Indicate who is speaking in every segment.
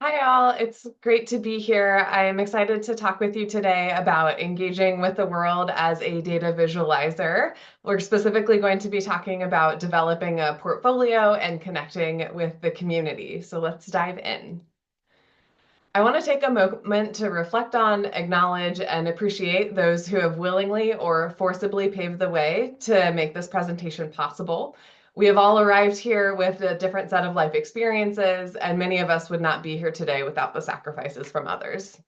Speaker 1: Hi, all. It's great to be here. I'm excited to talk with you today about engaging with the world as a data visualizer. We're specifically going to be talking about developing a portfolio and connecting with the community. So let's dive in. I want to take a moment to reflect on, acknowledge, and appreciate those who have willingly or forcibly paved the way to make this presentation possible. We have all arrived here with a different set of life experiences, and many of us would not be here today without the sacrifices from others.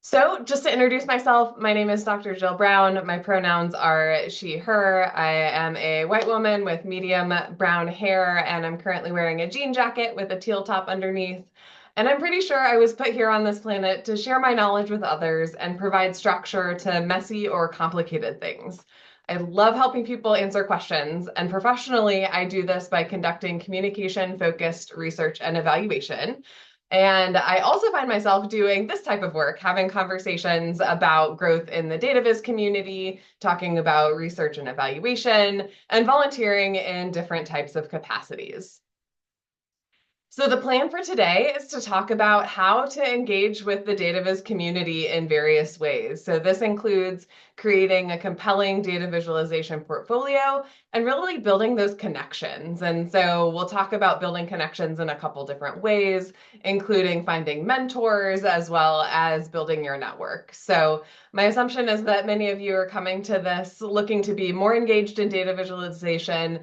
Speaker 1: So, just to introduce myself, my name is Dr. Jill Brown. My pronouns are she, her. I am a white woman with medium brown hair, and I'm currently wearing a jean jacket with a teal top underneath. And I'm pretty sure I was put here on this planet to share my knowledge with others and provide structure to messy or complicated things. I love helping people answer questions, and professionally, I do this by conducting communication focused research and evaluation. And I also find myself doing this type of work, having conversations about growth in the data viz community, talking about research and evaluation, and volunteering in different types of capacities. So the plan for today is to talk about how to engage with the DataViz community in various ways. So this includes creating a compelling data visualization portfolio and really building those connections. And so we'll talk about building connections in a couple different ways, including finding mentors as well as building your network. So my assumption is that many of you are coming to this looking to be more engaged in data visualization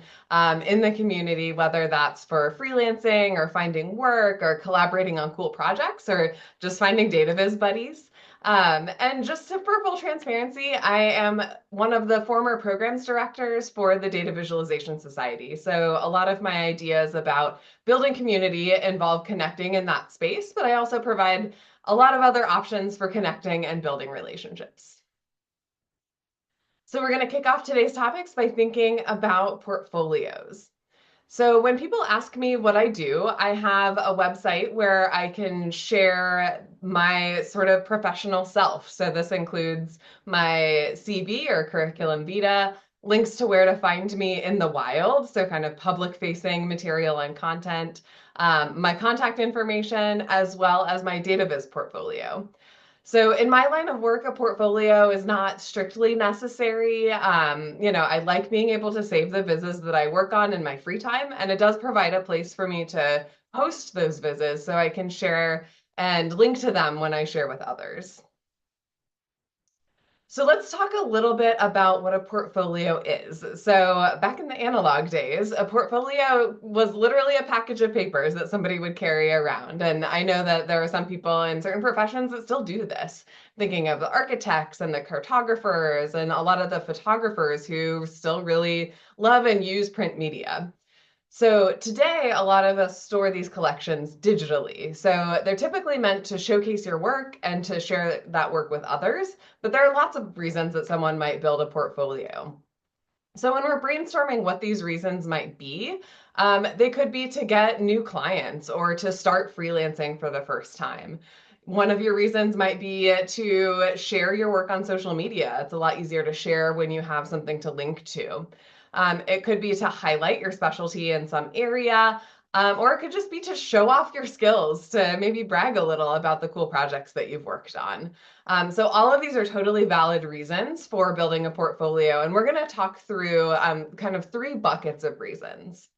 Speaker 1: in the community, whether that's for freelancing or finding work or collaborating on cool projects or just finding data viz buddies. And just for full transparency, I am one of the former programs directors for the Data Visualization Society. So a lot of my ideas about building community involve connecting in that space, but I also provide a lot of other options for connecting and building relationships. So we're going to kick off today's topics by thinking about portfolios. So when people ask me what I do, I have a website where I can share my sort of professional self. So this includes my CV or curriculum vitae, links to where to find me in the wild, so kind of public facing material and content, my contact information, as well as my DataViz portfolio. So in my line of work, a portfolio is not strictly necessary. I like being able to save the vizzes that I work on in my free time, and it does provide a place for me to host those vizzes so I can share and link to them when I share with others. So let's talk a little bit about what a portfolio is. So back in the analog days, a portfolio was literally a package of papers that somebody would carry around. And I know that there are some people in certain professions that still do this, thinking of the architects and the cartographers and a lot of the photographers who still really love and use print media. So today, a lot of us store these collections digitally. So they're typically meant to showcase your work and to share that work with others, but there are lots of reasons that someone might build a portfolio. So when we're brainstorming what these reasons might be, they could be to get new clients or to start freelancing for the first time. One of your reasons might be to share your work on social media. It's a lot easier to share when you have something to link to. It could be to highlight your specialty in some area, or it could just be to show off your skills, to maybe brag a little about the cool projects that you've worked on. So all of these are totally valid reasons for building a portfolio, and we're going to talk through kind of three buckets of reasons.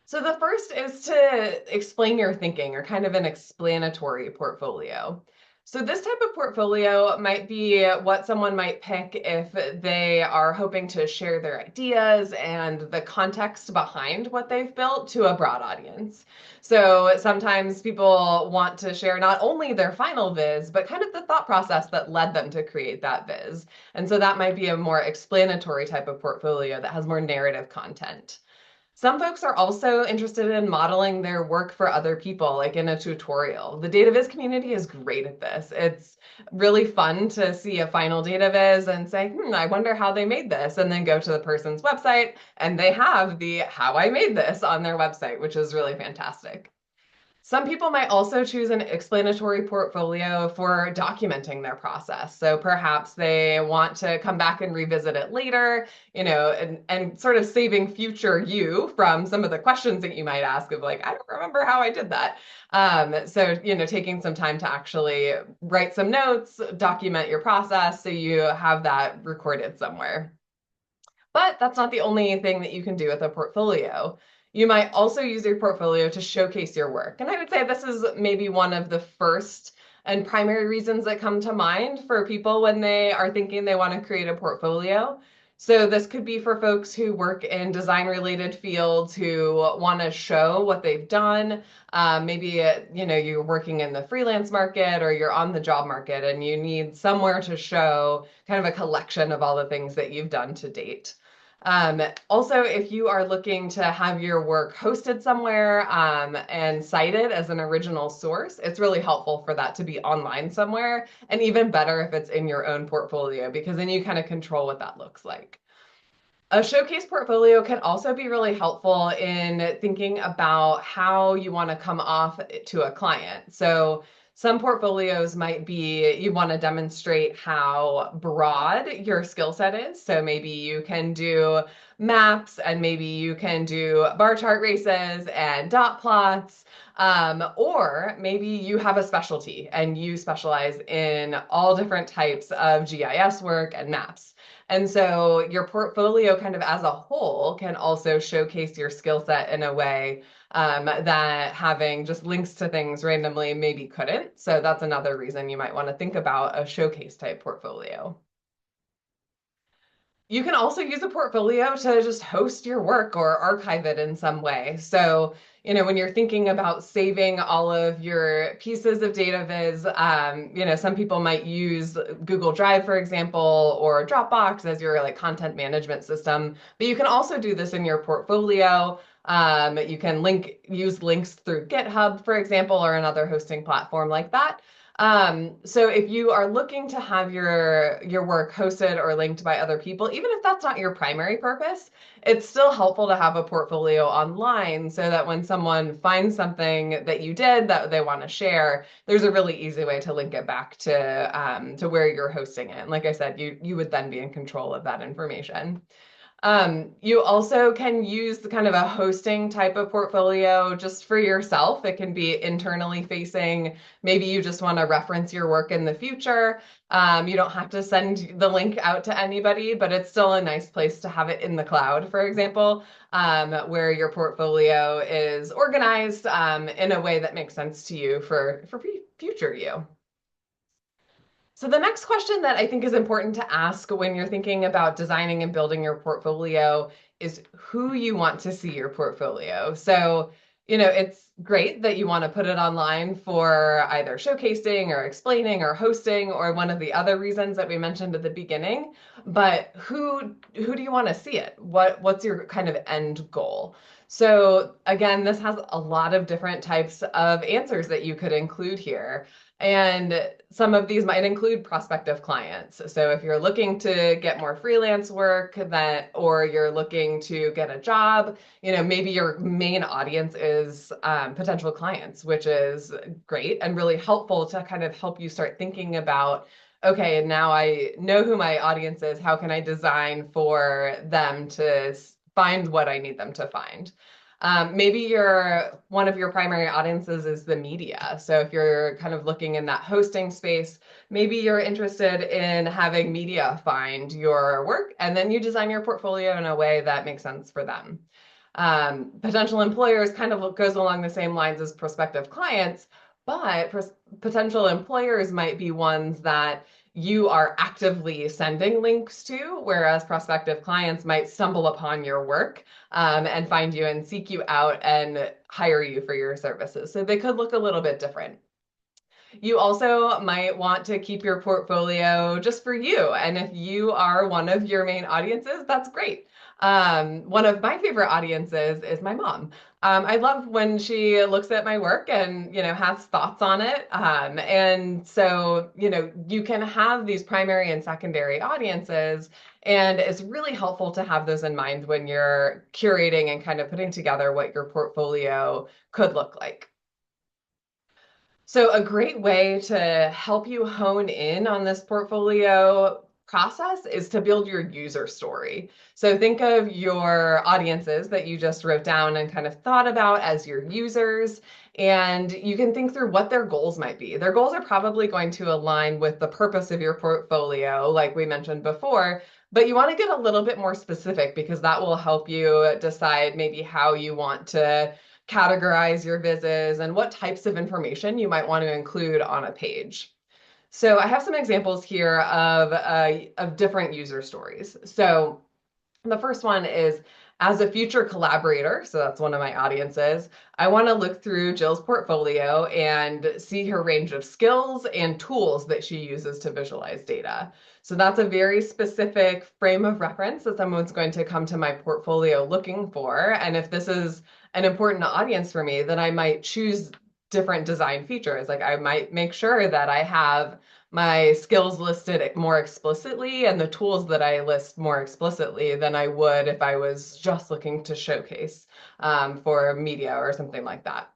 Speaker 1: So the first is to explain your thinking, or kind of an explanatory portfolio. So this type of portfolio might be what someone might pick if they are hoping to share their ideas and the context behind what they've built to a broad audience. So sometimes people want to share not only their final viz, but kind of the thought process that led them to create that viz. And so that might be a more explanatory type of portfolio that has more narrative content. Some folks are also interested in modeling their work for other people, like in a tutorial. The DataViz community is great at this. It's really fun to see a final DataViz and say, I wonder how they made this, and then go to the person's website and they have the how I made this on their website, which is really fantastic. Some people might also choose an explanatory portfolio for documenting their process. So perhaps they want to come back and revisit it later, and sort of saving future you from some of the questions that you might ask of like, I don't remember how I did that. So taking some time to actually write some notes, document your process so you have that recorded somewhere. But that's not the only thing that you can do with a portfolio. You might also use your portfolio to showcase your work. And I would say this is maybe one of the first and primary reasons that come to mind for people when they are thinking they want to create a portfolio. So this could be for folks who work in design related fields who want to show what they've done. Maybe you're working in the freelance market or you're on the job market and you need somewhere to show kind of a collection of all the things that you've done to date. Also, if you are looking to have your work hosted somewhere and cited as an original source, it's really helpful for that to be online somewhere, and even better if it's in your own portfolio, because then you kind of control what that looks like. A showcase portfolio can also be really helpful in thinking about how you want to come off to a client. So some portfolios might be you want to demonstrate how broad your skill set is. So maybe you can do maps and maybe you can do bar chart races and dot plots. Or maybe you have a specialty and you specialize in all different types of GIS work and maps. And so your portfolio, kind of as a whole, can also showcase your skill set in a way that having just links to things randomly maybe couldn't. So that's another reason you might want to think about a showcase type portfolio. You can also use a portfolio to just host your work or archive it in some way. So when you're thinking about saving all of your pieces of data viz, some people might use Google Drive, for example, or Dropbox as your like content management system. But you can also do this in your portfolio. You can use links through GitHub, for example, or another hosting platform like that. So if you are looking to have your work hosted or linked by other people, even if that's not your primary purpose, it's still helpful to have a portfolio online so that when someone finds something that you did that they want to share, there's a really easy way to link it back to where you're hosting it. And like I said, you would then be in control of that information. You also can use the kind of a hosting type of portfolio just for yourself. It can be internally facing. Maybe you just want to reference your work in the future. You don't have to send the link out to anybody, but it's still a nice place to have it in the cloud, for example, where your portfolio is organized in a way that makes sense to you for future you. So the next question that I think is important to ask when you're thinking about designing and building your portfolio is who you want to see your portfolio. So it's great that you want to put it online for either showcasing or explaining or hosting or one of the other reasons that we mentioned at the beginning. But who do you want to see it? What's your kind of end goal? So again, this has a lot of different types of answers that you could include here. And some of these might include prospective clients. So if you're looking to get more freelance work or you're looking to get a job, maybe your main audience is potential clients, which is great and really helpful to kind of help you start thinking about, okay, now I know who my audience is. How can I design for them to find what I need them to find? Maybe one of your primary audiences is the media. So if you're kind of looking in that hosting space, maybe you're interested in having media find your work and then you design your portfolio in a way that makes sense for them. Potential employers kind of goes along the same lines as prospective clients, but potential employers might be ones that you are actively sending links to, whereas prospective clients might stumble upon your work and find you and seek you out and hire you for your services. So they could look a little bit different. You also might want to keep your portfolio just for you. And if you are one of your main audiences, that's great. One of my favorite audiences is my mom. I love when she looks at my work and, has thoughts on it. And so, you can have these primary and secondary audiences, and it's really helpful to have those in mind when you're curating and kind of putting together what your portfolio could look like. So a great way to help you hone in on this portfolio process is to build your user story. So think of your audiences that you just wrote down and kind of thought about as your users, and you can think through what their goals might be. Their goals are probably going to align with the purpose of your portfolio, like we mentioned before, but you want to get a little bit more specific because that will help you decide maybe how you want to categorize your vises and what types of information you might want to include on a page. So I have some examples here of different user stories. So the first one is as a future collaborator, so that's one of my audiences, I want to look through Jill's portfolio and see her range of skills and tools that she uses to visualize data. So that's a very specific frame of reference that someone's going to come to my portfolio looking for. And if this is an important audience for me, then I might choose different design features. Like I might make sure that I have my skills listed more explicitly and the tools that I list more explicitly than I would if I was just looking to showcase for media or something like that.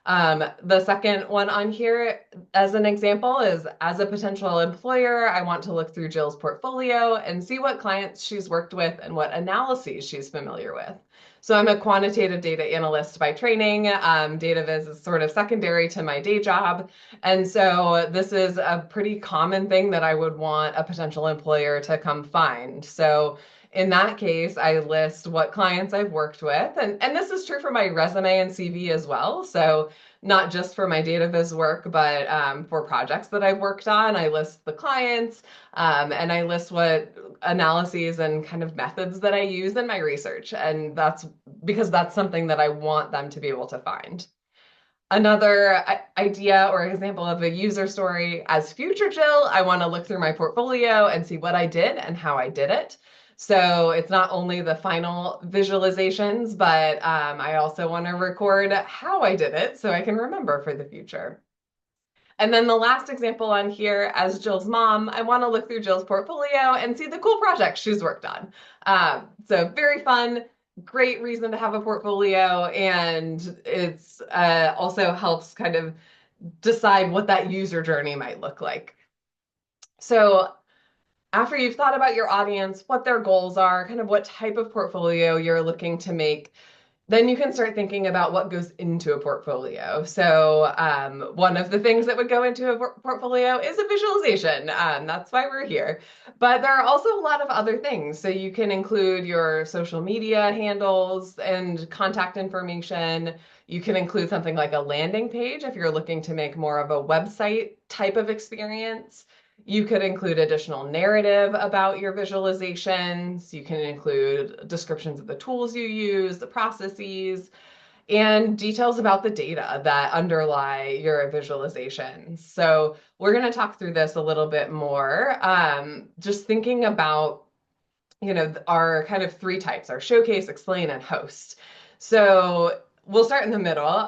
Speaker 1: The second one on here, as an example, is as a potential employer, I want to look through Jill's portfolio and see what clients she's worked with and what analyses she's familiar with. So I'm a quantitative data analyst by training. Data viz is sort of secondary to my day job. And so this is a pretty common thing that I would want a potential employer to come find. So in that case, I list what clients I've worked with. And this is true for my resume and CV as well. So not just for my data viz work, but for projects that I've worked on, I list the clients and I list what analyses and kind of methods that I use in my research. And that's because that's something that I want them to be able to find. Another idea or example of a user story as future Jill, I want to look through my portfolio and see what I did and how I did it. So it's not only the final visualizations, but I also want to record how I did it so I can remember for the future. And then the last example on here, as Jill's mom, I want to look through Jill's portfolio and see the cool projects she's worked on. So very fun, great reason to have a portfolio, and it's also helps kind of decide what that user journey might look like. So after you've thought about your audience, what their goals are, kind of what type of portfolio you're looking to make, then you can start thinking about what goes into a portfolio. So one of the things that would go into a portfolio is a visualization. That's why we're here. But there are also a lot of other things. So you can include your social media handles and contact information. You can include something like a landing page if you're looking to make more of a website type of experience. You could include additional narrative about your visualizations. You can include descriptions of the tools you use, the processes, and details about the data that underlie your visualizations. So we're going to talk through this a little bit more. Just thinking about, our kind of three types, our showcase, explain, and host. So we'll start in the middle,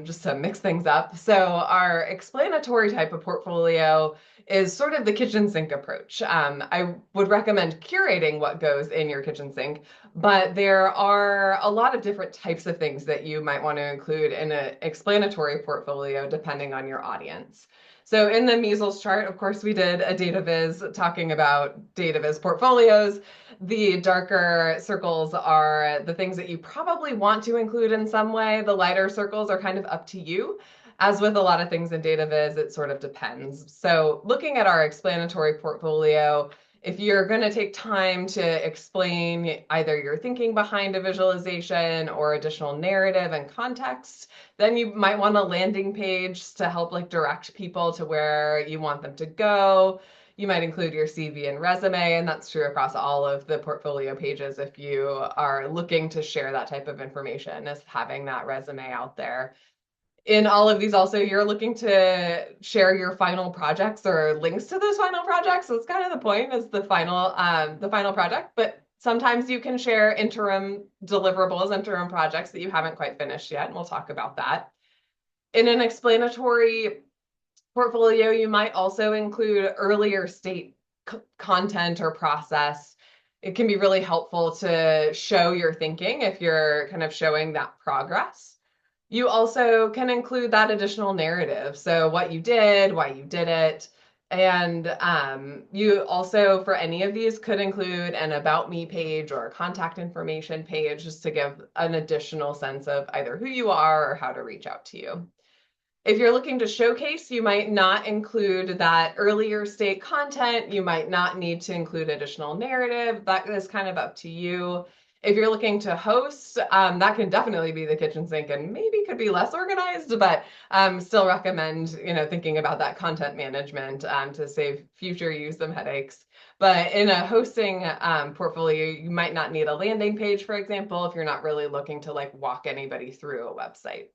Speaker 1: just to mix things up. So our explanatory type of portfolio is sort of the kitchen sink approach. I would recommend curating what goes in your kitchen sink, but there are a lot of different types of things that you might want to include in an explanatory portfolio depending on your audience. So in the measles chart, of course, we did a data viz talking about data viz portfolios. The darker circles are the things that you probably want to include in some way. The lighter circles are kind of up to you. As with a lot of things in data viz, it sort of depends. So looking at our explanatory portfolio, if you're going to take time to explain either your thinking behind a visualization or additional narrative and context, then you might want a landing page to help like direct people to where you want them to go. You might include your CV and resume, and that's true across all of the portfolio pages if you are looking to share that type of information, as having that resume out there. In all of these also, you're looking to share your final projects or links to those final projects. So it's kind of the point is the final project, but sometimes you can share interim deliverables, interim projects that you haven't quite finished yet, and we'll talk about that. In an explanatory portfolio, you might also include earlier state content or process. It can be really helpful to show your thinking if you're kind of showing that progress. You also can include that additional narrative. So what you did, why you did it. And you also, for any of these, could include an About Me page or a contact information page just to give an additional sense of either who you are or how to reach out to you. If you're looking to showcase, you might not include that earlier state content. You might not need to include additional narrative. That is kind of up to you. If you're looking to host, that can definitely be the kitchen sink and maybe could be less organized, but still recommend, thinking about that content management to save future you some headaches. But in a hosting portfolio, you might not need a landing page, for example, if you're not really looking to like walk anybody through a website.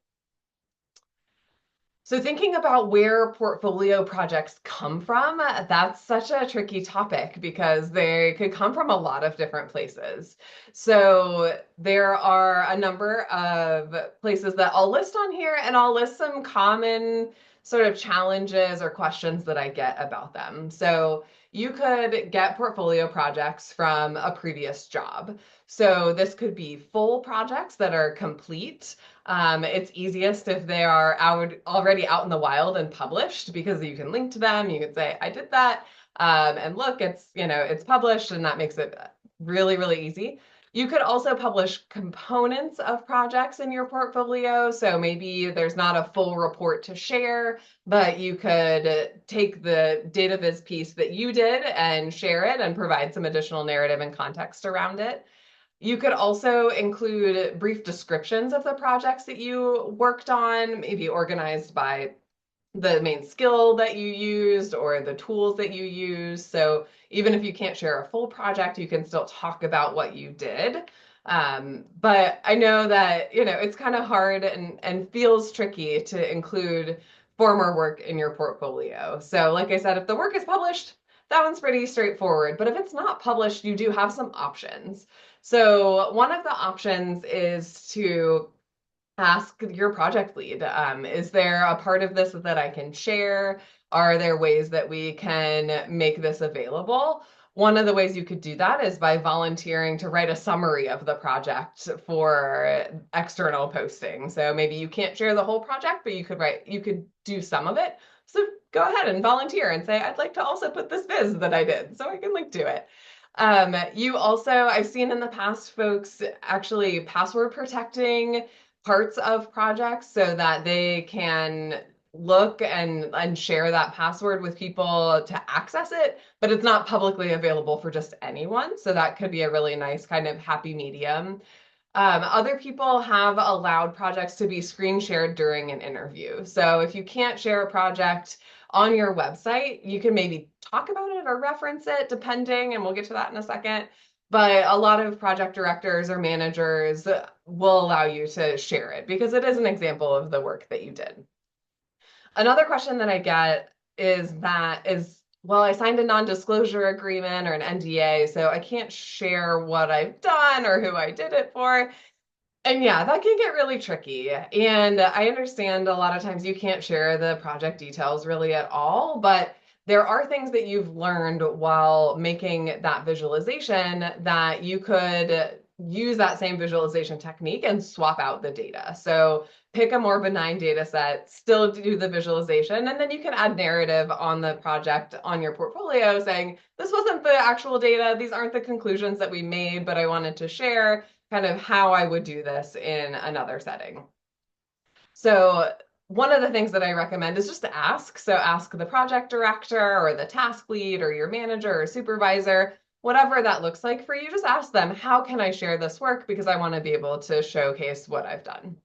Speaker 1: So thinking about where portfolio projects come from, that's such a tricky topic because they could come from a lot of different places. So there are a number of places that I'll list on here, and I'll list some common sort of challenges or questions that I get about them. So you could get portfolio projects from a previous job. So this could be full projects that are complete. It's easiest if they are already out in the wild and published because you can link to them. You can say, I did that. And look, it's published, and that makes it really, really easy. You could also publish components of projects in your portfolio. So maybe there's not a full report to share, but you could take the data viz piece that you did and share it and provide some additional narrative and context around it. You could also include brief descriptions of the projects that you worked on, maybe organized by the main skill that you used or the tools that you use. So even if you can't share a full project, you can still talk about what you did. But I know that, it's kind of hard and feels tricky to include former work in your portfolio. So like I said, if the work is published, that one's pretty straightforward. But if it's not published, you do have some options. So one of the options is to ask your project lead, is there a part of this that I can share? Are there ways that we can make this available? One of the ways you could do that is by volunteering to write a summary of the project for external posting. So maybe you can't share the whole project, but you could do some of it. So go ahead and volunteer and say, I'd like to also put this viz that I did so I can link to it. You also, I've seen in the past folks actually password protecting parts of projects so that they can look and share that password with people to access it, but it's not publicly available for just anyone. So that could be a really nice kind of happy medium. Other people have allowed projects to be screen shared during an interview. So if you can't share a project on your website, you can maybe talk about it or reference it, depending, and we'll get to that in a second. But a lot of project directors or managers will allow you to share it because it is an example of the work that you did. Another question that I get is, well, I signed a non-disclosure agreement or an NDA, so I can't share what I've done or who I did it for. And yeah, that can get really tricky. And I understand a lot of times you can't share the project details really at all, but there are things that you've learned while making that visualization that you could use that same visualization technique and swap out the data. So pick a more benign data set, still do the visualization, and then you can add narrative on the project on your portfolio saying, this wasn't the actual data, these aren't the conclusions that we made, but I wanted to share kind of how I would do this in another setting. So one of the things that I recommend is just to ask. So ask the project director or the task lead or your manager or supervisor, whatever that looks like for you, just ask them, how can I share this work? Because I want to be able to showcase what I've done.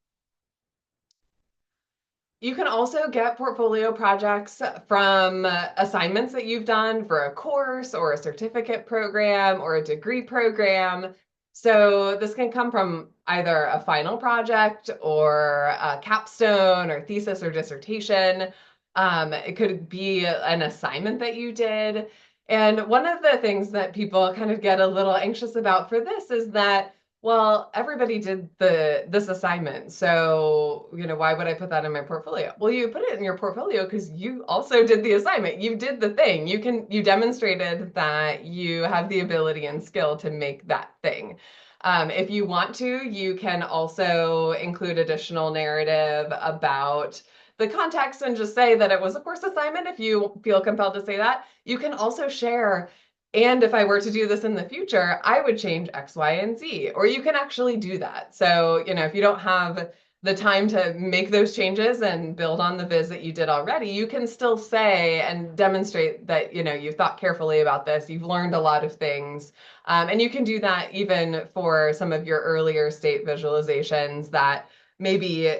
Speaker 1: You can also get portfolio projects from assignments that you've done for a course or a certificate program or a degree program. So this can come from either a final project or a capstone or thesis or dissertation. It could be an assignment that you did. And one of the things that people kind of get a little anxious about for this is that, well, everybody did this assignment, so why would I put that in my portfolio? Well, you put it in your portfolio because you also did the assignment. You did the thing. You demonstrated that you have the ability and skill to make that thing. If you want to, you can also include additional narrative about the context and just say that it was a course assignment if you feel compelled to say that. You can also share, and if I were to do this in the future, I would change X, Y, and Z, or you can actually do that. So, if you don't have the time to make those changes and build on the viz that you did already, you can still say and demonstrate that, you've thought carefully about this, you've learned a lot of things. And you can do that even for some of your earlier state visualizations that maybe,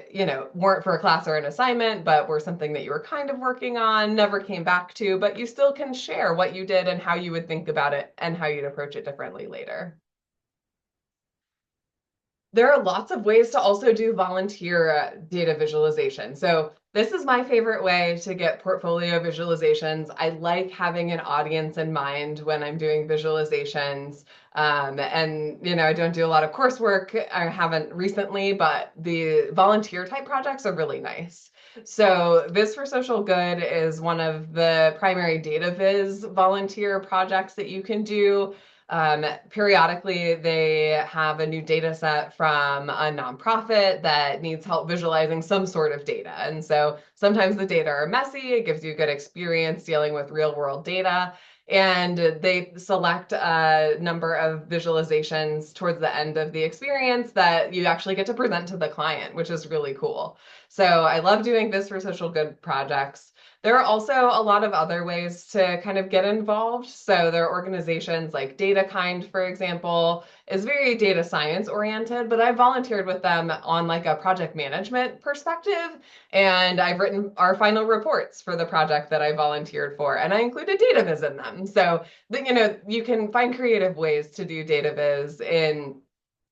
Speaker 1: weren't for a class or an assignment, but were something that you were kind of working on, never came back to, but you still can share what you did and how you would think about it and how you'd approach it differently later. There are lots of ways to also do volunteer data visualization. So this is my favorite way to get portfolio visualizations. I like having an audience in mind when I'm doing visualizations. And, I don't do a lot of coursework. I haven't recently, but the volunteer type projects are really nice. So Viz for Social Good is one of the primary data viz volunteer projects that you can do. Periodically, they have a new data set from a nonprofit that needs help visualizing some sort of data. And so sometimes the data are messy, it gives you a good experience dealing with real world data. And they select a number of visualizations towards the end of the experience that you actually get to present to the client, which is really cool. So I love doing Viz for Social Good projects. There are also a lot of other ways to kind of get involved. So there are organizations like DataKind, for example, is very data science oriented, but I volunteered with them on like a project management perspective. And I've written our final reports for the project that I volunteered for, and I included data viz in them. So, you can find creative ways to do data viz in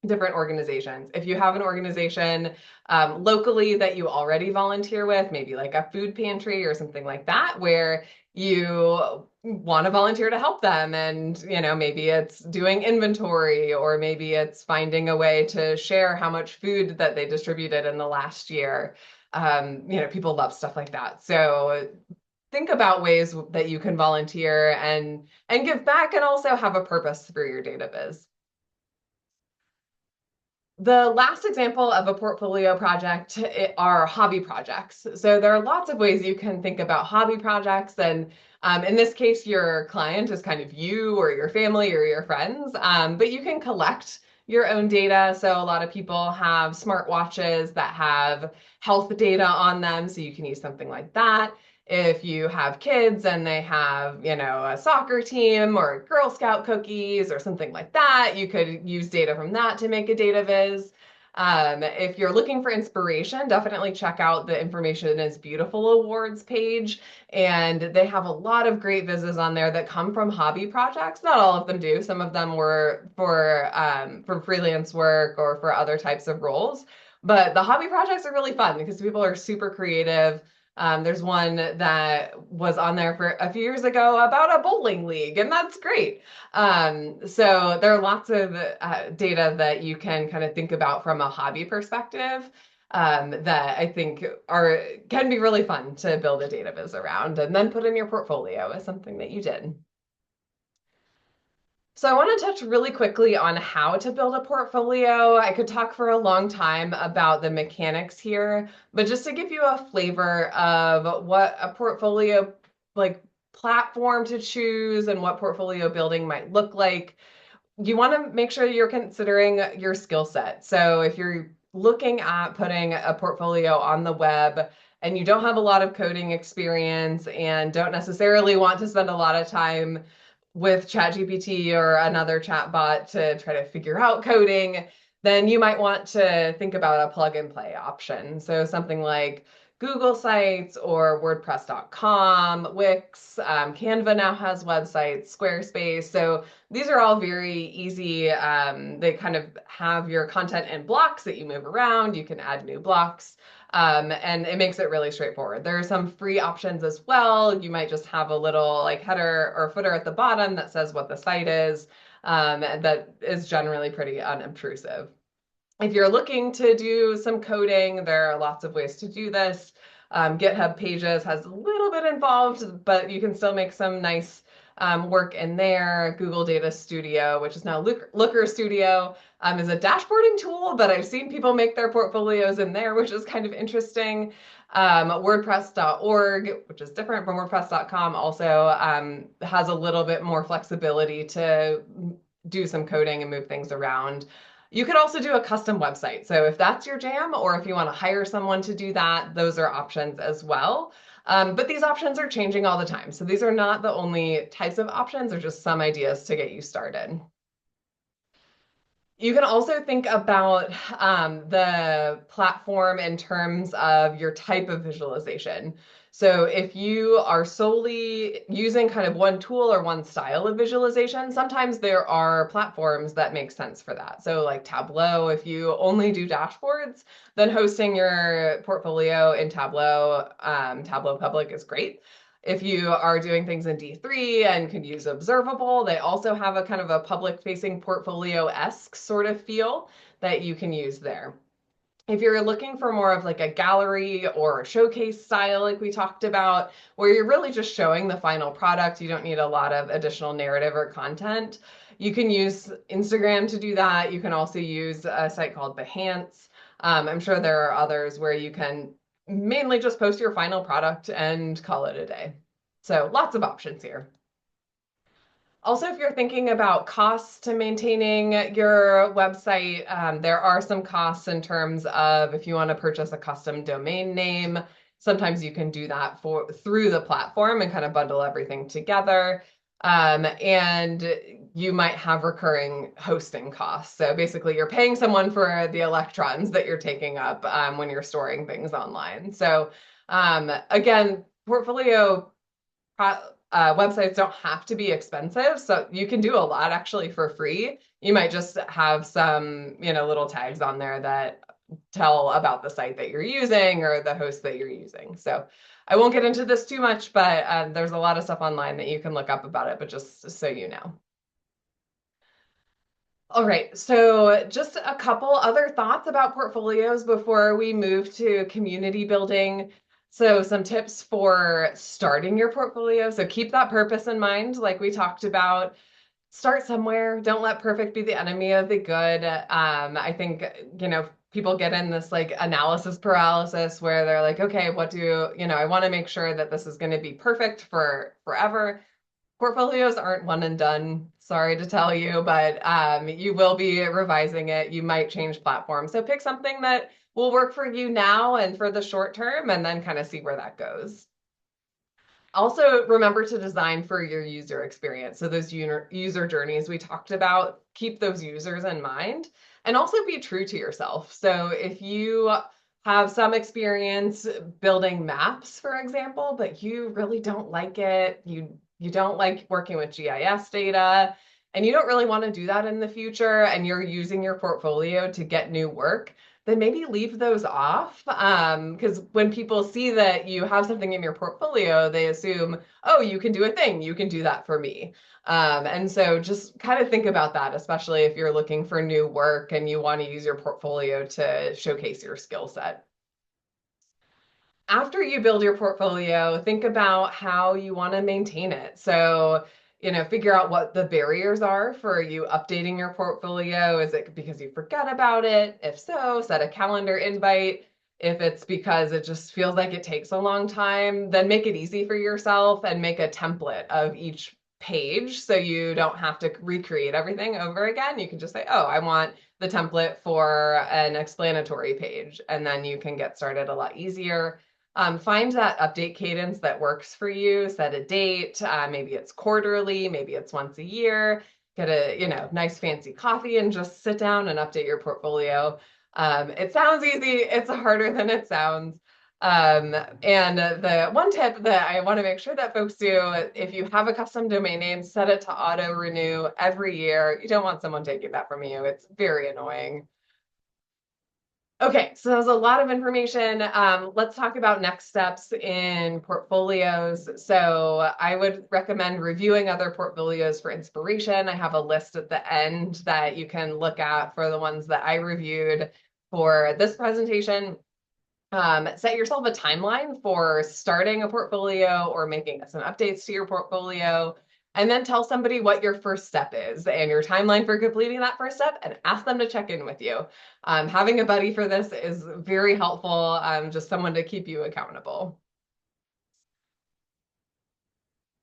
Speaker 1: different organizations. If you have an organization locally that you already volunteer with, maybe like a food pantry or something like that, where you want to volunteer to help them, and maybe it's doing inventory, or maybe it's finding a way to share how much food that they distributed in the last year. People love stuff like that. So think about ways that you can volunteer and give back and also have a purpose for your data viz. The last example of a portfolio project are hobby projects. So there are lots of ways you can think about hobby projects. And in this case, your client is kind of you or your family or your friends, but you can collect your own data. So a lot of people have smartwatches that have health data on them. So you can use something like that. If you have kids and they have, a soccer team or Girl Scout cookies or something like that, you could use data from that to make a data viz. If you're looking for inspiration, definitely check out the Information is Beautiful Awards page. And they have a lot of great vizzes on there that come from hobby projects. Not all of them do. Some of them were for freelance work or for other types of roles. But the hobby projects are really fun because people are super creative. There's one that was on there for a few years ago about a bowling league, and that's great. So there are lots of data that you can kind of think about from a hobby perspective that I think can be really fun to build a data viz around and then put in your portfolio as something that you did. So I want to touch really quickly on how to build a portfolio. I could talk for a long time about the mechanics here, but just to give you a flavor of what a portfolio like platform to choose and what portfolio building might look like, you want to make sure you're considering your skill set. So if you're looking at putting a portfolio on the web and you don't have a lot of coding experience and don't necessarily want to spend a lot of time with ChatGPT or another chatbot to try to figure out coding, then you might want to think about a plug and play option. So something like Google Sites or WordPress.com, Wix, Canva now has websites, Squarespace. So these are all very easy. They kind of have your content in blocks that you move around. You can add new blocks. And it makes it really straightforward. There are some free options as well. You might just have a little like header or footer at the bottom that says what the site is. That is generally pretty unobtrusive. If you're looking to do some coding, there are lots of ways to do this. GitHub Pages has a little bit involved, but you can still make some nice work in there. Google Data Studio, which is now Looker Studio, is a dashboarding tool, but I've seen people make their portfolios in there, which is kind of interesting. WordPress.org, which is different from WordPress.com, also has a little bit more flexibility to do some coding and move things around. You could also do a custom website. So if that's your jam, or if you want to hire someone to do that, those are options as well. But these options are changing all the time. So these are not the only types of options, they're just some ideas to get you started. You can also think about the platform in terms of your type of visualization. So if you are solely using kind of one tool or one style of visualization, sometimes there are platforms that make sense for that. So like Tableau, if you only do dashboards, then hosting your portfolio in Tableau, Tableau Public is great. If you are doing things in D3 and could use Observable, they also have a kind of a public-facing portfolio-esque sort of feel that you can use there. If you're looking for more of like a gallery or a showcase style, like we talked about, where you're really just showing the final product, you don't need a lot of additional narrative or content. You can use Instagram to do that. You can also use a site called Behance. I'm sure there are others where you can mainly just post your final product and call it a day. So lots of options here. Also, if you're thinking about costs to maintaining your website, there are some costs in terms of if you want to purchase a custom domain name, sometimes you can do that through the platform and kind of bundle everything together. And you might have recurring hosting costs. So basically, you're paying someone for the electrons that you're taking up when you're storing things online. So again, portfolio websites don't have to be expensive, so you can do a lot actually for free. You might just have some, little tags on there that tell about the site that you're using or the host that you're using. So I won't get into this too much, but there's a lot of stuff online that you can look up about it, but just so you know. All right, so just a couple other thoughts about portfolios before we move to community building. So some tips for starting your portfolio. So keep that purpose in mind, like we talked about. Start somewhere. Don't let perfect be the enemy of the good. I think, people get in this like analysis paralysis where they're like, okay, I want to make sure that this is going to be perfect for forever. Portfolios aren't one and done, sorry to tell you, but you will be revising it. You might change platforms. So pick something that will work for you now and for the short term, and then kind of see where that goes. Also, remember to design for your user experience. So those user journeys we talked about, keep those users in mind, and also be true to yourself. So if you have some experience building maps, for example, but you really don't like it, you don't like working with GIS data, and you don't really want to do that in the future, and you're using your portfolio to get new work, then maybe leave those off. Because when people see that you have something in your portfolio, they assume, oh, you can do a thing, you can do that for me. And so just kind of think about that, especially if you're looking for new work and you want to use your portfolio to showcase your skill set. After you build your portfolio, think about how you want to maintain it. So, figure out what the barriers are for you updating your portfolio. Is it because you forget about it? If so, set a calendar invite. If it's because it just feels like it takes a long time, then make it easy for yourself and make a template of each page so you don't have to recreate everything over again. You can just say, oh, I want the template for an explanatory page, and then you can get started a lot easier. Find that update cadence that works for you. Set a date. Maybe it's quarterly, maybe it's once a year. Get a nice fancy coffee and just sit down and update your portfolio. It sounds easy. It's harder than it sounds. And the one tip that I want to make sure that folks do, if you have a custom domain name, set it to auto renew every year. You don't want someone taking that from you. It's very annoying. Okay, so that was a lot of information. Let's talk about next steps in portfolios. So I would recommend reviewing other portfolios for inspiration. I have a list at the end that you can look at for the ones that I reviewed for this presentation. Set yourself a timeline for starting a portfolio or making some updates to your portfolio. And then tell somebody what your first step is and your timeline for completing that first step and ask them to check in with you. Having a buddy for this is very helpful, just someone to keep you accountable.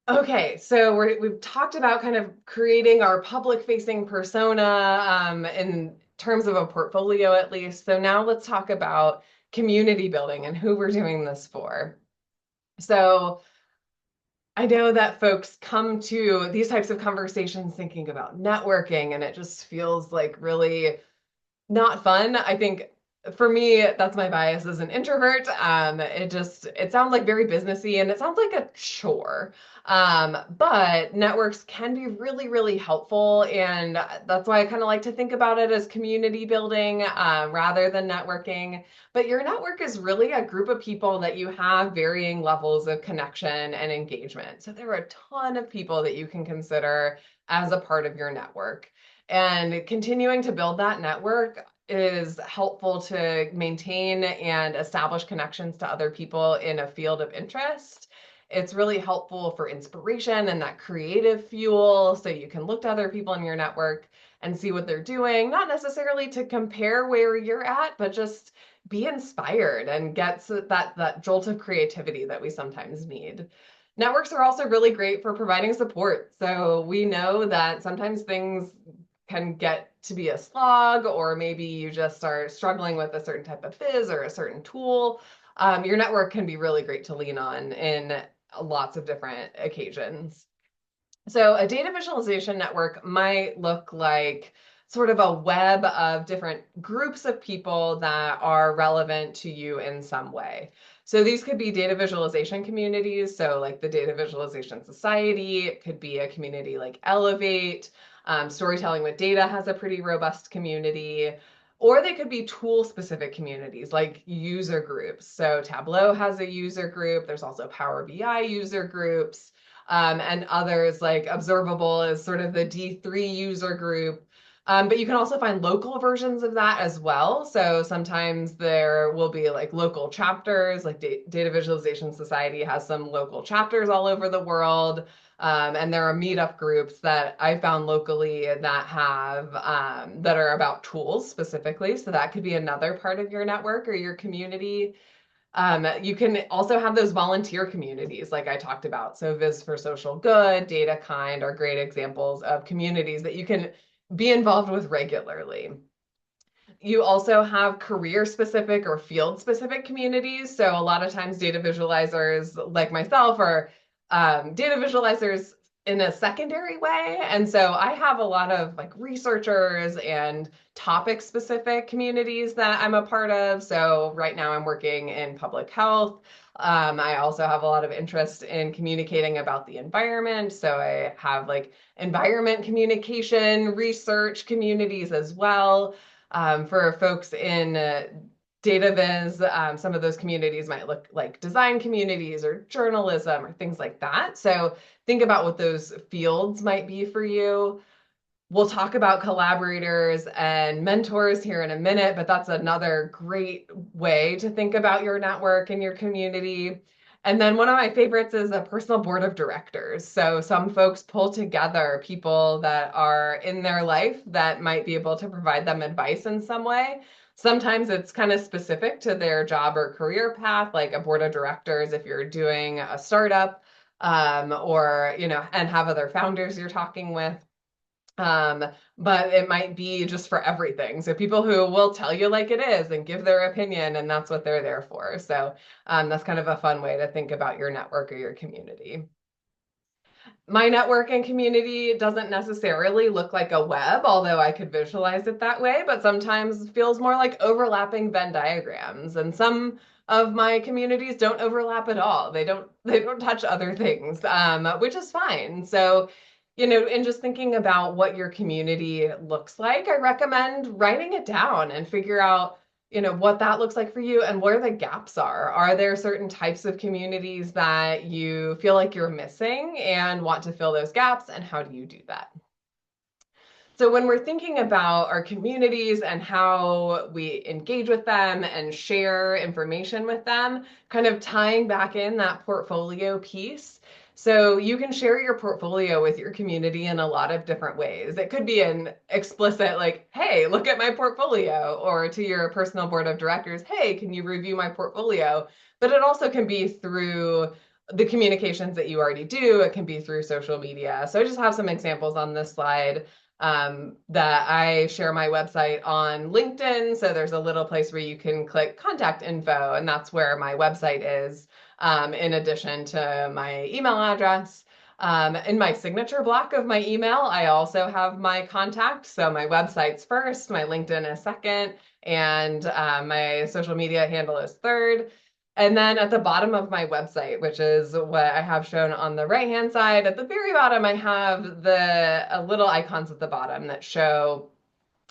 Speaker 1: Okay, so we've talked about kind of creating our public-facing persona in terms of a portfolio, at least. So now let's talk about community building and who we're doing this for. So I know that folks come to these types of conversations thinking about networking, and it just feels like really not fun. I think for me, that's my bias as an introvert. It sounds like very businessy and it sounds like a chore. But networks can be really, really helpful. And that's why I kind of like to think about it as community building rather than networking. But your network is really a group of people that you have varying levels of connection and engagement. So there are a ton of people that you can consider as a part of your network. And continuing to build that network is helpful to maintain and establish connections to other people in a field of interest. It's really helpful for inspiration and that creative fuel so you can look to other people in your network and see what they're doing, not necessarily to compare where you're at, but just be inspired and get that jolt of creativity that we sometimes need. Networks are also really great for providing support. So we know that sometimes things can get to be a slog, or maybe you just are struggling with a certain type of biz or a certain tool. Your network can be really great to lean on in lots of different occasions. So a data visualization network might look like sort of a web of different groups of people that are relevant to you in some way. So these could be data visualization communities. So like the Data Visualization Society, it could be a community like Elevate. Storytelling with Data has a pretty robust community. Or they could be tool specific communities like user groups. So Tableau has a user group. There's also Power BI user groups. And others like Observable is sort of the D3 user group. But you can also find local versions of that as well. So sometimes there will be like local chapters, like Data Visualization Society has some local chapters all over the world. And there are meetup groups that I found locally that have that are about tools specifically. So that could be another part of your network or your community. You can also have those volunteer communities like I talked about. So Viz for Social Good, DataKind are great examples of communities that you can be involved with regularly. You also have career specific or field specific communities. So a lot of times data visualizers like myself are data visualizers in a secondary way. And so I have a lot of like researchers and topic specific communities that I'm a part of. So right now I'm working in public health. I also have a lot of interest in communicating about the environment. So I have like environment communication research communities as well. For folks in data viz, some of those communities might look like design communities or journalism or things like that. So think about what those fields might be for you. We'll talk about collaborators and mentors here in a minute, but that's another great way to think about your network and your community. And then one of my favorites is a personal board of directors. So some folks pull together people that are in their life that might be able to provide them advice in some way. Sometimes it's kind of specific to their job or career path, like a board of directors if you're doing a startup, or, and have other founders you're talking with. Um, but it might be just for everything. So people who will tell you like it is and give their opinion, and that's what they're there for. So that's kind of a fun way to think about your network or your community. My network and community doesn't necessarily look like a web, although I could visualize it that way, but sometimes feels more like overlapping Venn diagrams. And some of my communities don't overlap at all. They don't touch other things, which is fine. So, in just thinking about what your community looks like, I recommend writing it down and figure out what that looks like for you and where the gaps are. Are there certain types of communities that you feel like you're missing and want to fill those gaps, and how do you do that? So when we're thinking about our communities and how we engage with them and share information with them, kind of tying back in that portfolio piece. So you can share your portfolio with your community in a lot of different ways. It could be an explicit, like, hey, look at my portfolio, or to your personal board of directors, hey, can you review my portfolio? But it also can be through the communications that you already do. It can be through social media. So I just have some examples on this slide that I share my website on LinkedIn. So there's a little place where you can click contact info, and that's where my website is, in addition to my email address. In my signature block of my email, I also have my contact. So my website's first, my LinkedIn is second, and my social media handle is third. And then at the bottom of my website, which is what I have shown on the right-hand side, at the very bottom, I have the little icons at the bottom that show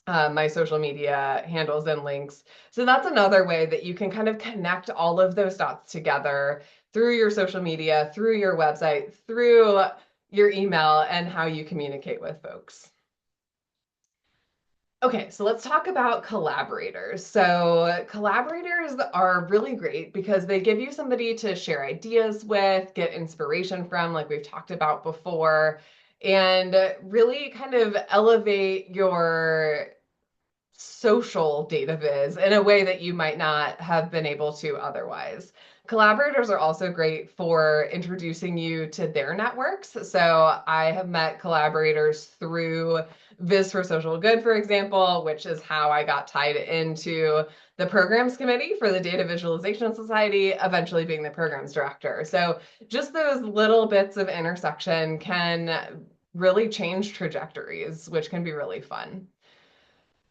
Speaker 1: my social media handles and links. So that's another way that you can kind of connect all of those dots together through your social media, through your website, through your email, and how you communicate with folks. Okay, so let's talk about collaborators. So collaborators are really great because they give you somebody to share ideas with, get inspiration from, like we've talked about before, and really kind of elevate your social data viz in a way that you might not have been able to otherwise. Collaborators are also great for introducing you to their networks. So I have met collaborators through Viz for Social Good, for example, which is how I got tied into the programs committee for the Data Visualization Society, eventually being the programs director. So just those little bits of intersection can really change trajectories, which can be really fun.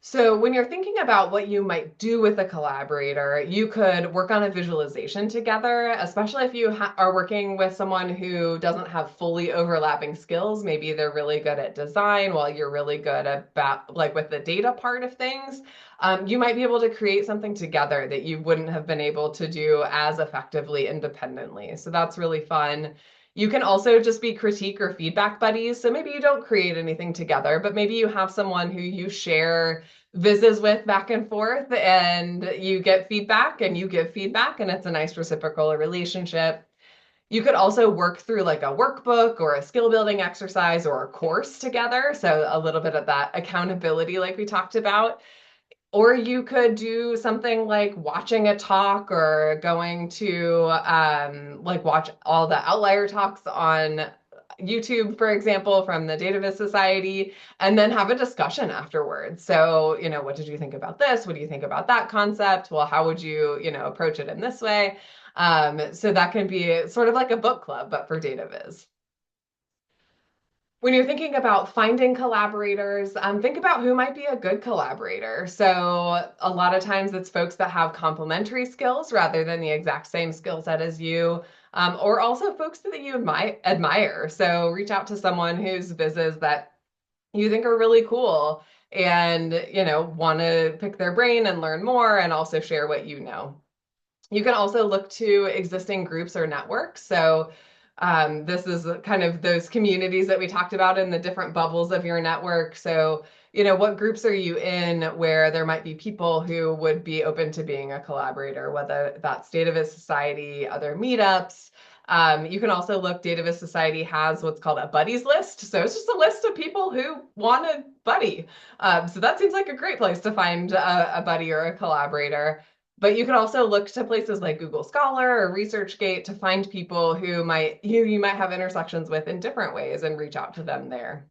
Speaker 1: So when you're thinking about what you might do with a collaborator, you could work on a visualization together, especially if you are working with someone who doesn't have fully overlapping skills. Maybe they're really good at design while you're really good about like with the data part of things. You might be able to create something together that you wouldn't have been able to do as effectively independently. So that's really fun. You can also just be critique or feedback buddies. So maybe you don't create anything together, but maybe you have someone who you share vises with back and forth, and you get feedback and you give feedback, and it's a nice reciprocal relationship. You could also work through like a workbook or a skill building exercise or a course together. So a little bit of that accountability, like we talked about. Or you could do something like watching a talk or going to like watch all the outlier talks on YouTube, for example, from the Data Viz Society, and then have a discussion afterwards. So, what did you think about this? What do you think about that concept? Well, how would you, approach it in this way? So that can be sort of like a book club, but for Data Viz. When you're thinking about finding collaborators, think about who might be a good collaborator. So a lot of times it's folks that have complementary skills rather than the exact same skill set as you, or also folks that you admire. So reach out to someone whose business that you think are really cool and, want to pick their brain and learn more and also share what you know. You can also look to existing groups or networks. So this is kind of those communities that we talked about in the different bubbles of your network. So, what groups are you in where there might be people who would be open to being a collaborator, whether that's Data Viz Society, other meetups. You can also look, Data Viz Society has what's called a buddies list. So it's just a list of people who want a buddy. So that seems like a great place to find a buddy or a collaborator. But you can also look to places like Google Scholar or ResearchGate to find people who you might have intersections with in different ways and reach out to them there.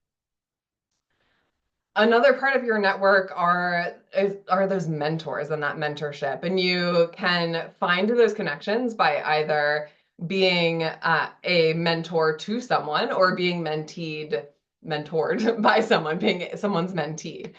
Speaker 1: Another part of your network are those mentors and that mentorship, and you can find those connections by either being a mentor to someone or being mentored by someone, being someone's mentee.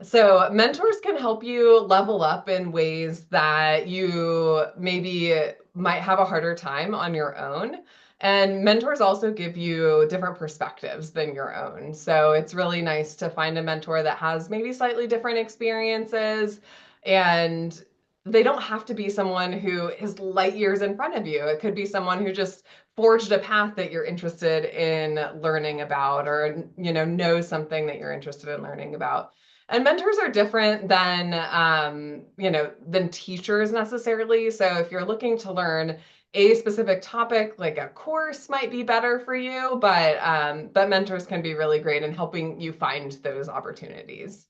Speaker 1: So mentors can help you level up in ways that you maybe might have a harder time on your own. And mentors also give you different perspectives than your own. So it's really nice to find a mentor that has maybe slightly different experiences, and they don't have to be someone who is light years in front of you. It could be someone who just forged a path that you're interested in learning about, or knows something that you're interested in learning about. And mentors are different than than teachers necessarily. So if you're looking to learn a specific topic, like a course, might be better for you, but mentors can be really great in helping you find those opportunities.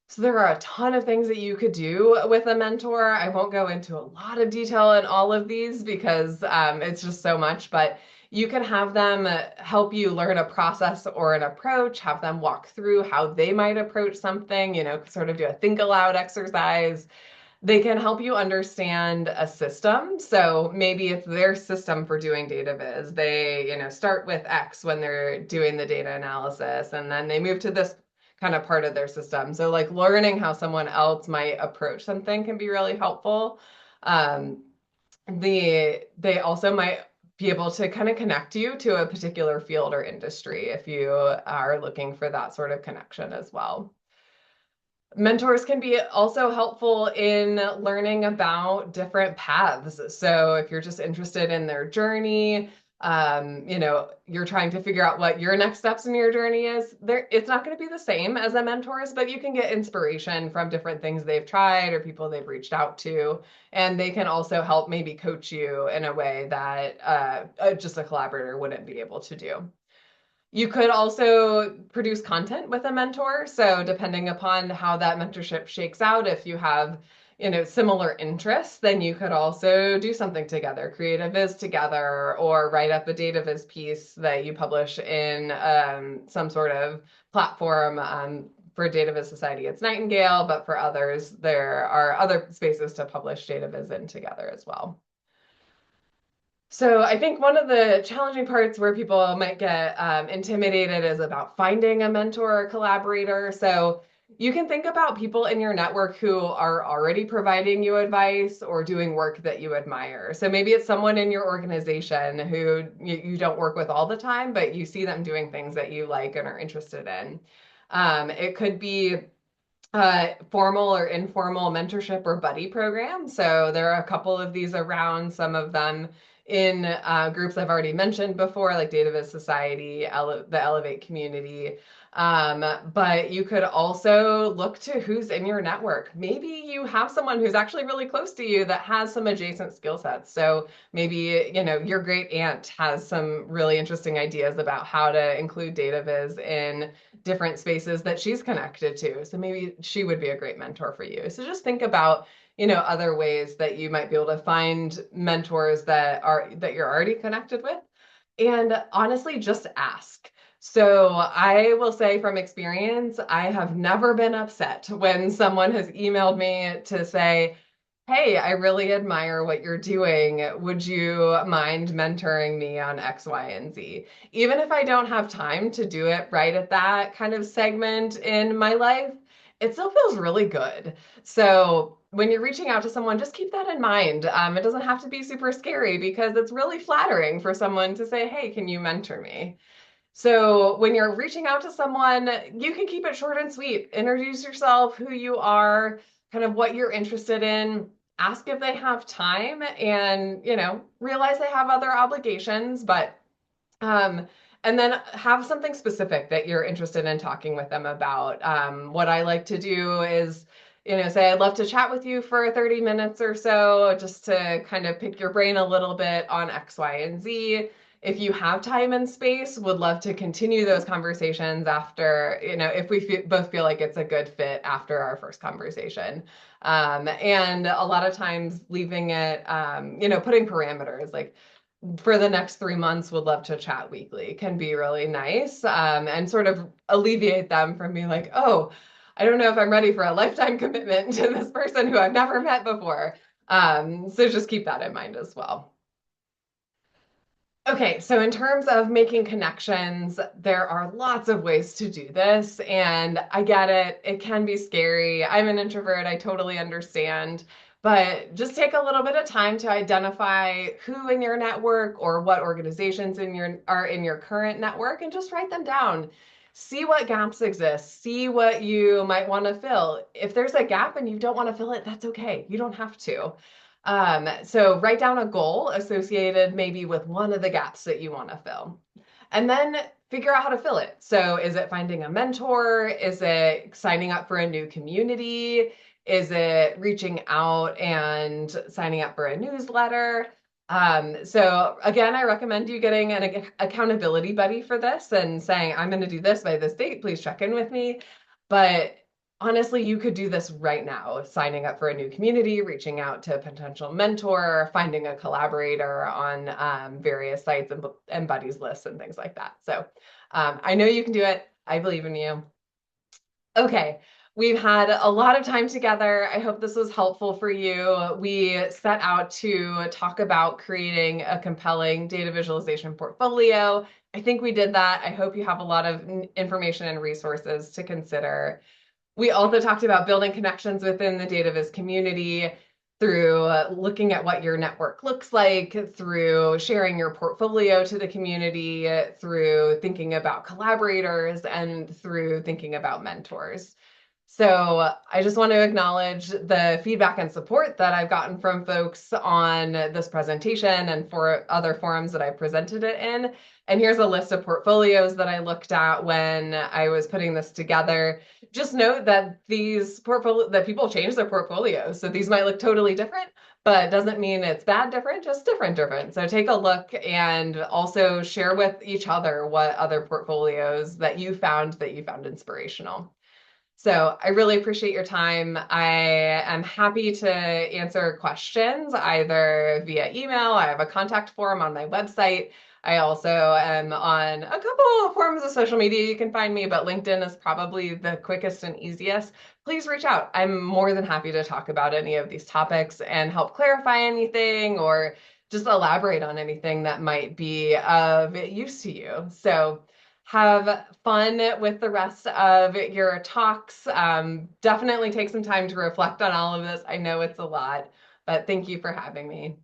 Speaker 1: So there are a ton of things that you could do with a mentor. I won't go into a lot of detail in all of these because it's just so much, but you can have them help you learn a process or an approach, have them walk through how they might approach something, sort of do a think aloud exercise. They can help you understand a system. So maybe it's their system for doing data viz. They, start with X when they're doing the data analysis, and then they move to this kind of part of their system. So like learning how someone else might approach something can be really helpful. Um, they also might be able to kind of connect you to a particular field or industry if you are looking for that sort of connection as well. Mentors can be also helpful in learning about different paths. So if you're just interested in their journey, you're trying to figure out what your next steps in your journey is, it's not going to be the same as a mentor's, but you can get inspiration from different things they've tried or people they've reached out to. And they can also help maybe coach you in a way that just a collaborator wouldn't be able to do. You could also produce content with a mentor. So depending upon how that mentorship shakes out, if you have, similar interests, then you could also do something together, create a viz together, or write up a data viz piece that you publish in some sort of platform. For Data Viz Society, it's Nightingale, but for others, there are other spaces to publish data viz in together as well. So I think one of the challenging parts where people might get intimidated is about finding a mentor or collaborator. So you can think about people in your network who are already providing you advice or doing work that you admire. So maybe it's someone in your organization who you don't work with all the time, but you see them doing things that you like and are interested in. It could be formal or informal mentorship or buddy program. So there are a couple of these around, some of them in groups I've already mentioned before, like Data Viz Society, the Elevate community. But you could also look to who's in your network. Maybe you have someone who's actually really close to you that has some adjacent skill sets. So maybe, your great aunt has some really interesting ideas about how to include data viz in different spaces that she's connected to. So maybe she would be a great mentor for you. So just think about, other ways that you might be able to find mentors that you're already connected with. And honestly, just ask. So I will say from experience, I have never been upset when someone has emailed me to say, hey, I really admire what you're doing. Would you mind mentoring me on X, Y, and Z? Even if I don't have time to do it right at that kind of segment in my life, it still feels really good. So when you're reaching out to someone, just keep that in mind. It doesn't have to be super scary because it's really flattering for someone to say, hey, can you mentor me? So when you're reaching out to someone, you can keep it short and sweet. Introduce yourself, who you are, kind of what you're interested in. Ask if they have time and, realize they have other obligations, but um, and then have something specific that you're interested in talking with them about. What I like to do is, say I'd love to chat with you for 30 minutes or so, just to kind of pick your brain a little bit on X, Y, and Z. If you have time and space, would love to continue those conversations after, if we both feel like it's a good fit after our first conversation. And a lot of times leaving it, putting parameters like, for the next 3 months would love to chat weekly can be really nice, and sort of alleviate them from being like, oh, I don't know if I'm ready for a lifetime commitment to this person who I've never met before. So just keep that in mind as well. Okay, so in terms of making connections, there are lots of ways to do this, and I get it. It can be scary. I'm an introvert, I totally understand. But just take a little bit of time to identify who in your network or what organizations are in your current network and just write them down. See what gaps exist. See what you might want to fill. If there's a gap and you don't want to fill it, that's okay. You don't have to. So write down a goal associated maybe with one of the gaps that you want to fill, and then figure out how to fill it. So is it finding a mentor? Is it signing up for a new community? Is it reaching out and signing up for a newsletter? So again, I recommend you getting an accountability buddy for this and saying, I'm going to do this by this date. Please check in with me. But honestly, you could do this right now, signing up for a new community, reaching out to a potential mentor, finding a collaborator on various sites and buddies lists and things like that. So I know you can do it. I believe in you. Okay, we've had a lot of time together. I hope this was helpful for you. We set out to talk about creating a compelling data visualization portfolio. I think we did that. I hope you have a lot of information and resources to consider. We also talked about building connections within the DataViz community through looking at what your network looks like, through sharing your portfolio to the community, through thinking about collaborators, and through thinking about mentors. So I just want to acknowledge the feedback and support that I've gotten from folks on this presentation and for other forums that I presented it in. And here's a list of portfolios that I looked at when I was putting this together. Just note that that people change their portfolios. So these might look totally different, but doesn't mean it's bad different, just different. So take a look and also share with each other what other portfolios that you found inspirational. So I really appreciate your time. I am happy to answer questions either via email. I have a contact form on my website. I also am on a couple of forms of social media you can find me, but LinkedIn is probably the quickest and easiest. Please reach out. I'm more than happy to talk about any of these topics and help clarify anything or just elaborate on anything that might be of use to you. So have fun with the rest of your talks. Definitely take some time to reflect on all of this. I know it's a lot, but thank you for having me.